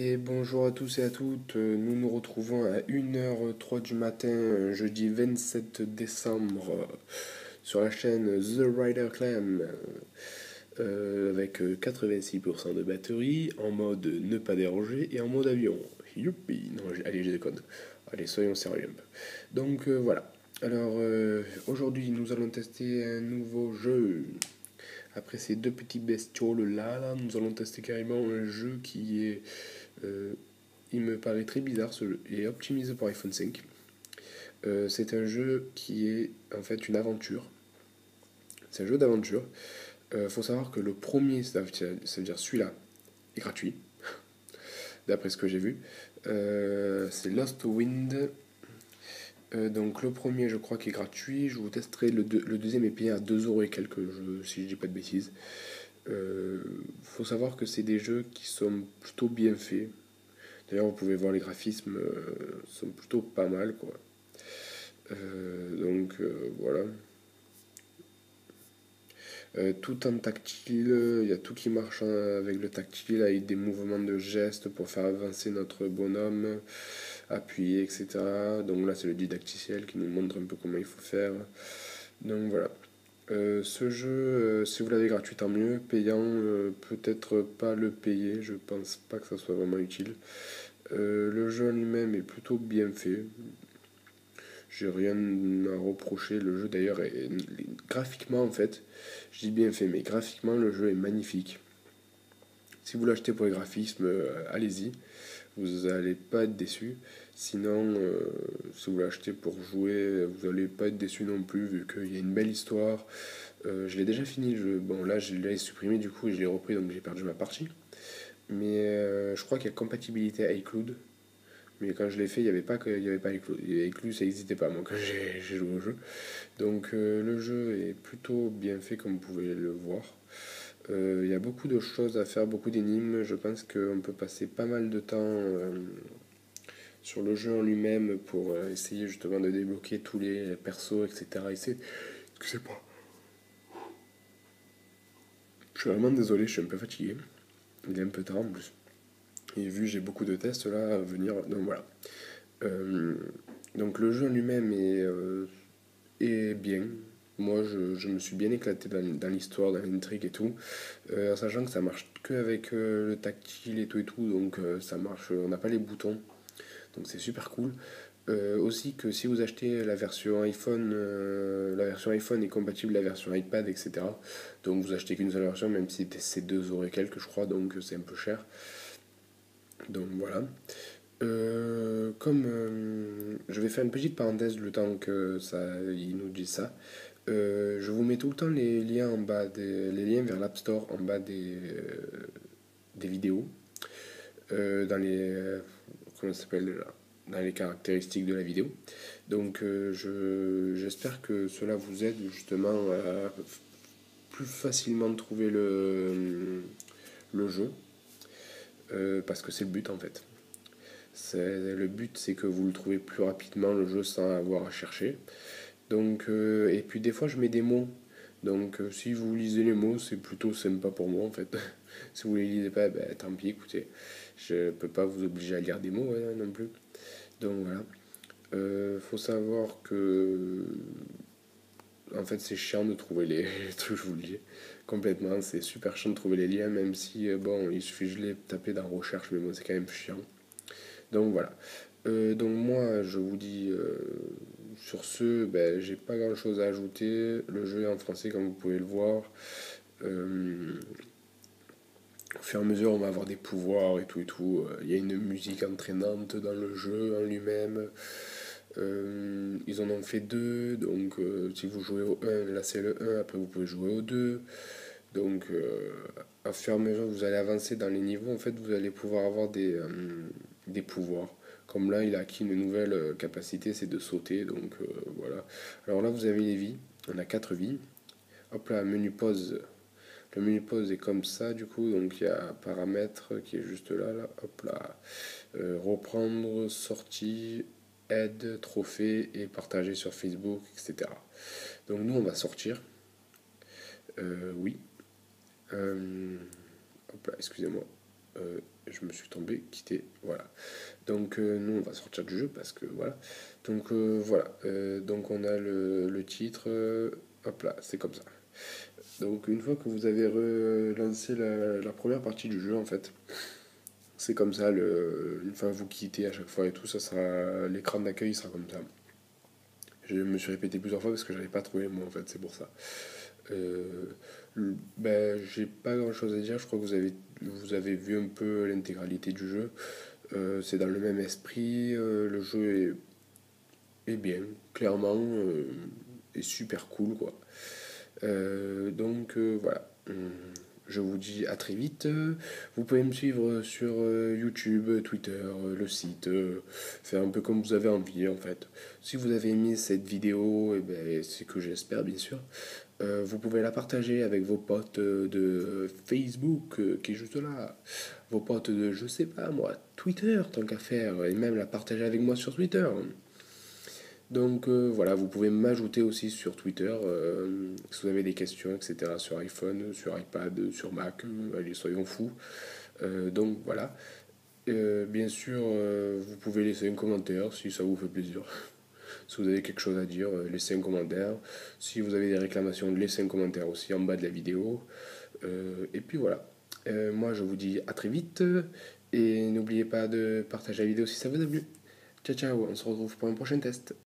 Et bonjour à tous et à toutes, nous nous retrouvons à 1h03 du matin, jeudi 27 décembre, sur la chaîne The Rider Clan, avec 86% de batterie, en mode ne pas déranger et en mode avion. Youpi! Non, allez, je déconne. Allez, soyons sérieux un peu. Donc voilà. Alors aujourd'hui, nous allons tester un nouveau jeu. Après ces deux petits bestioles là, nous allons tester carrément un jeu qui est euh, il me paraît très bizarre ce jeu. Il est optimisé pour iPhone 5. C'est un jeu qui est en fait une aventure. C'est un jeu d'aventure. Faut savoir que le premier, ça veut dire celui-là, est gratuit, d'après ce que j'ai vu. C'est Lost Wind. Donc le premier, je crois qu'il est gratuit. Je vous testerai le deuxième est payé à 2 € et quelques, si je dis pas de bêtises. Faut savoir que c'est des jeux qui sont plutôt bien faits. D'ailleurs, vous pouvez voir les graphismes sont plutôt pas mal, quoi. Voilà. Tout en tactile, il y a tout qui marche avec le tactile, avec des mouvements de gestes pour faire avancer notre bonhomme, appuyer, etc. Donc là, c'est le didacticiel qui nous montre un peu comment il faut faire. Donc voilà. Ce jeu, si vous l'avez gratuit, tant mieux. Payant, peut-être pas le payer. Je pense pas que ça soit vraiment utile. Le jeu en lui-même est plutôt bien fait. J'ai rien à reprocher. Le jeu d'ailleurs est graphiquement en fait, je dis bien fait, mais graphiquement le jeu est magnifique. Si vous l'achetez pour les graphismes, allez-y, vous n'allez pas être déçu. Sinon, si vous l'achetez pour jouer, vous n'allez pas être déçu non plus, vu qu'il y a une belle histoire. Je l'ai déjà fini le jeu. Bon, là, je l'ai supprimé du coup et je l'ai repris, donc j'ai perdu ma partie. Mais je crois qu'il y a compatibilité iCloud. Mais quand je l'ai fait, il y avait pas iCloud. iCloud, ça n'existait pas, moi, quand j'ai joué au jeu. Donc le jeu est plutôt bien fait, comme vous pouvez le voir. Il y a beaucoup de choses à faire, beaucoup d'énigmes. Je pense qu'on peut passer pas mal de temps sur le jeu en lui-même pour essayer justement de débloquer tous les persos, etc. Excusez-moi. Je suis vraiment désolé, je suis un peu fatigué. Il est un peu tard en plus. Et vu j'ai beaucoup de tests là à venir, donc voilà. Euh, donc le jeu en lui-même est bien. Moi, je me suis bien éclaté dans l'histoire, dans l'intrigue et tout, en sachant que ça marche que avec le tactile et tout, donc ça marche, on n'a pas les boutons, donc c'est super cool. Aussi que si vous achetez la version iPhone est compatible avec la version iPad, etc. Donc vous achetez qu'une seule version, même si c'est 2 € et quelques, je crois, donc c'est un peu cher. Donc voilà. Comme je vais faire une petite parenthèse le temps que ça, il nous dit ça. Je vous mets tout le temps les liens en bas, les liens vers l'App Store en bas des vidéos, dans les comment ça s'appelle déjà, dans les caractéristiques de la vidéo. Donc j'espère que cela vous aide justement à plus facilement trouver le jeu, parce que c'est le but en fait. Le but, c'est que vous le trouvez plus rapidement le jeu sans avoir à chercher. Donc, et puis des fois, je mets des mots. Donc, si vous lisez les mots, c'est plutôt sympa pour moi en fait. Si vous les lisez pas, ben, tant pis, écoutez. Je peux pas vous obliger à lire des mots non plus. Donc voilà. Faut savoir que en fait, c'est chiant de trouver les trucs, je vous le dis. Complètement, c'est super chiant de trouver les liens, même si, bon, il suffit de les taper dans recherche, mais bon, c'est quand même chiant. Donc voilà. Donc moi, je vous dis, sur ce, ben, j'ai pas grand chose à ajouter. Le jeu est en français, comme vous pouvez le voir. Euh, Au fur et à mesure, on va avoir des pouvoirs et tout et tout. Il y a une musique entraînante dans le jeu en lui-même. Ils en ont fait deux, donc si vous jouez au 1, là c'est le 1, après vous pouvez jouer au 2. Donc à fur et à mesure que vous allez avancer dans les niveaux, en fait, vous allez pouvoir avoir des pouvoirs. Comme là, il a acquis une nouvelle capacité, c'est de sauter. Donc voilà. Alors là, vous avez les vies. On a 4 vies. Hop là, menu pause. Le menu pause est comme ça, du coup. Donc il y a paramètres qui est juste là. Là. Hop là. Reprendre, sortie, aide, trophée et partager sur Facebook, etc. Donc nous, on va sortir. Oui. Hop là, excusez-moi. Je me suis tombé, quitté, voilà. Donc nous on va sortir du jeu parce que voilà. Donc voilà. Donc on a le titre. Hop là, c'est comme ça. Donc une fois que vous avez relancé la première partie du jeu en fait, c'est comme ça, une fois que vous quittez à chaque fois et tout, ça sera l'écran d'accueil sera comme ça. Je me suis répété plusieurs fois parce que j'avais pas trouvé moi en fait, c'est pour ça. Euh, ben, j'ai pas grand chose à dire, je crois que vous avez vu un peu l'intégralité du jeu. C'est dans le même esprit, le jeu est bien, clairement, est super cool quoi. Voilà. Je vous dis à très vite. Vous pouvez me suivre sur YouTube, Twitter, le site. Faire un peu comme vous avez envie en fait. Si vous avez aimé cette vidéo, eh ben, c'est que j'espère bien sûr. Vous pouvez la partager avec vos potes de Facebook qui est juste là. Vos potes de, je sais pas moi, Twitter tant qu'à faire. Et même la partager avec moi sur Twitter. Donc voilà, vous pouvez m'ajouter aussi sur Twitter si vous avez des questions, etc. sur iPhone, sur iPad, sur Mac, allez, soyons fous. Donc voilà. Bien sûr, vous pouvez laisser un commentaire si ça vous fait plaisir. Si vous avez quelque chose à dire, laissez un commentaire. Si vous avez des réclamations, laissez un commentaire aussi en bas de la vidéo. Et puis voilà. Moi, je vous dis à très vite. Et n'oubliez pas de partager la vidéo si ça vous a plu. Ciao, ciao, on se retrouve pour un prochain test.